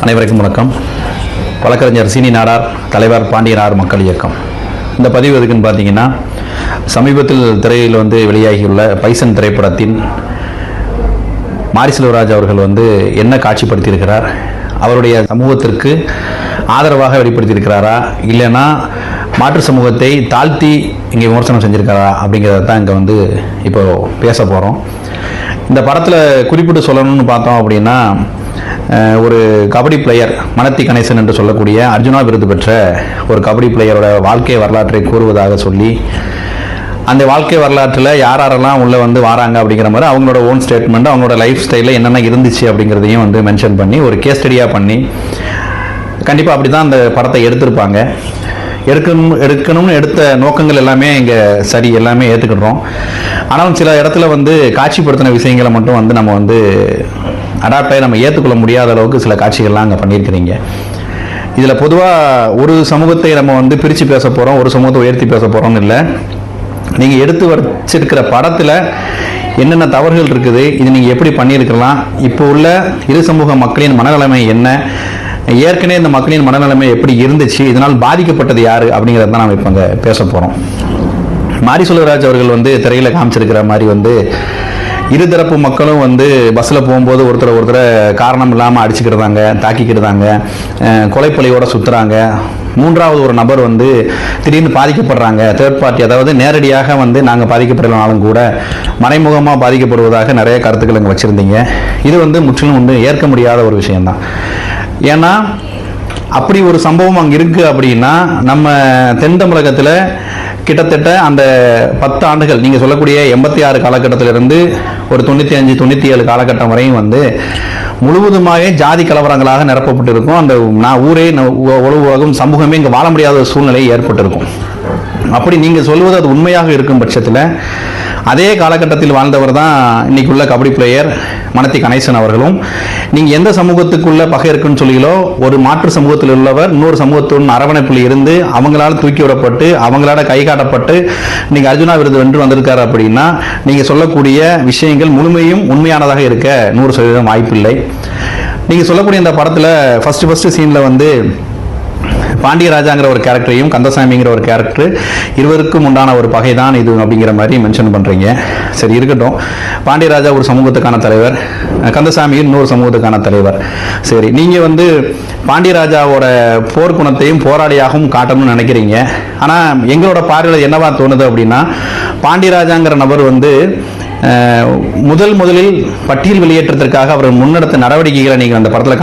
அனைவருக்கும் வணக்கம். வழக்கறிஞர் சீனி நாடார், தலைவர் பாண்டியனார் மக்கள் இயக்கம். இந்த பதிவு எதுக்குன்னு பார்த்தீங்கன்னா, சமீபத்தில் திரையில் வெளியாகியுள்ள பைசன் திரைப்படத்தின் மாரி செல்வராஜ் அவர்கள் என்ன காட்சிப்படுத்தியிருக்கிறார், அவருடைய சமூகத்திற்கு ஆதரவாக வெளிப்படுத்தியிருக்கிறாரா, இல்லைன்னா மாற்று சமூகத்தை தாழ்த்தி இங்கே விமர்சனம் செஞ்சுருக்காரா அப்படிங்கிறத தான் இங்கே இப்போ பேச போகிறோம். இந்த படத்தில் குறிப்பிட்டு சொல்லணும்னு பார்த்தோம் அப்படின்னா, ஒரு கபடி பிளேயர் மனத்தி கணேசன் என்று சொல்லக்கூடிய அர்ஜுனா விருது பெற்ற ஒரு கபடி பிளேயரோட வாழ்க்கை வரலாற்றை கூறுவதாக சொல்லி, அந்த வாழ்க்கை வரலாற்றில் யாரெல்லாம் உள்ளே வராங்க அப்படிங்கிற மாதிரி அவங்களோட ஓன் ஸ்டேட்மெண்ட், அவங்களோட லைஃப் ஸ்டைலில் என்னென்ன இருந்துச்சு அப்படிங்கிறதையும் மென்ஷன் பண்ணி ஒரு கேஸ் ஸ்டடியாக பண்ணி, கண்டிப்பாக அப்படி தான் அந்த படத்தை எடுத்திருப்பாங்க. எடுக்கணும்னு எடுத்த நோக்கங்கள் எல்லாமே இங்கே சரி, எல்லாமே ஏற்றுக்கிடுறோம். ஆனாலும் சில இடத்துல காட்சிப்படுத்தின விஷயங்களை மட்டும் நம்ம அடாப்டாகி நம்ம ஏற்றுக்கொள்ள முடியாத அளவுக்கு சில காட்சிகள்லாம் அங்கே பண்ணியிருக்கிறீங்க. இதில் பொதுவாக ஒரு சமூகத்தை நம்ம பிரித்து பேச போகிறோம், ஒரு சமூகத்தை உயர்த்தி பேச போகிறோம்னு இல்லை. நீங்கள் எடுத்து வச்சிருக்கிற படத்தில் என்னென்ன தவறுகள் இருக்குது, இது நீங்கள் எப்படி பண்ணியிருக்கலாம், இப்போ உள்ள இரு சமூக மக்களின் மனநிலைமை என்ன, ஏற்கனவே இந்த மக்களின் மனநிலைமை எப்படி இருந்துச்சு, இதனால் பாதிக்கப்பட்டது யார் அப்படிங்கிறத தான் நம்ம இப்போ அங்கே பேச போகிறோம். மாரி செல்வராஜ் அவர்கள் திரையில் காமிச்சிருக்கிற மாதிரி இருதரப்பு மக்களும் பஸ்ஸில் போகும்போது ஒருத்தரை காரணம் இல்லாமல் அடிச்சுக்கிடுறாங்க, தாக்கிக்கிடுறாங்க, கொலைப்பொலையோடு சுற்றுறாங்க. மூன்றாவது ஒரு நபர் திடீர்னு பாதிக்கப்படுறாங்க, தேர்ட் பார்ட்டி, அதாவது நேரடியாக நாங்கள் பாதிக்கப்படலாலும் கூட மறைமுகமாக பாதிக்கப்படுவதாக நிறைய கருத்துக்கள் இங்கே வச்சுருந்தீங்க. இது முற்றிலும் ஏற்க முடியாத ஒரு விஷயம்தான். ஏன்னா அப்படி ஒரு சம்பவம் அங்கே இருக்குது அப்படின்னா, நம்ம தென் தமிழகத்தில் கிட்டத்தட்ட அந்த 10 ஆண்டுகள், நீங்கள் சொல்லக்கூடிய 86 காலகட்டத்திலிருந்து ஒரு 95, 97 காலகட்டம் வரையும் முழுவதுமாக ஜாதி கலவரங்களாக நிரப்பப்பட்டிருக்கும். அந்த ஊரே உலகம் சமூகமே இங்கே வாழ முடியாத ஒரு சூழ்நிலை ஏற்பட்டிருக்கும். அப்படி நீங்கள் சொல்வது அது உண்மையாக இருக்கும் பட்சத்தில், அதே காலகட்டத்தில் வாழ்ந்தவர் தான் இன்னைக்கு உள்ள கபடி பிளேயர் மனத்தி கணேசன் அவர்களும். நீங்கள் எந்த சமூகத்துக்குள்ள பகை இருக்குன்னு சொல்லீங்களோ, ஒரு மாற்று சமூகத்தில் உள்ளவர் இன்னொரு சமூகத்துடன் அரவணைப்பில் இருந்து அவங்களால தூக்கி விடப்பட்டு அவங்களால கை காட்டப்பட்டு நீங்கள் அர்ஜுனா விருது வென்று வந்திருக்காரு அப்படின்னா, நீங்கள் சொல்லக்கூடிய விஷயங்கள் முழுமையும் உண்மையானதாக இருக்க 100% வாய்ப்பில்லை. நீங்கள் சொல்லக்கூடிய இந்த படத்தில் ஃபர்ஸ்ட் சீனில் பாண்டியராஜாங்கிற ஒரு கேரக்டரையும் கந்தசாமிங்கிற ஒரு கேரக்டர், இருவருக்கும் உண்டான ஒரு பகை தான் இது அப்படிங்கிற மாதிரி மென்ஷன் பண்ணுறீங்க. சரி, இருக்கட்டும். பாண்டியராஜா ஒரு சமூகத்துக்கான தலைவர், கந்தசாமி இன்னொரு சமூகத்துக்கான தலைவர். சரி, நீங்கள் பாண்டியராஜாவோட போர்க்குணத்தையும் போராளியாகவும் காட்டணும்னு நினைக்கிறீங்க. ஆனால் எங்களோட பார்வையில் என்னவா தோணுது அப்படின்னா, பாண்டியராஜாங்கிற நபர் முதலில் பட்டியல் வெளியேற்றத்திற்காக அவர் முன்னெடுத்த நடவடிக்கைகளை நீங்கள் அந்த படத்தில்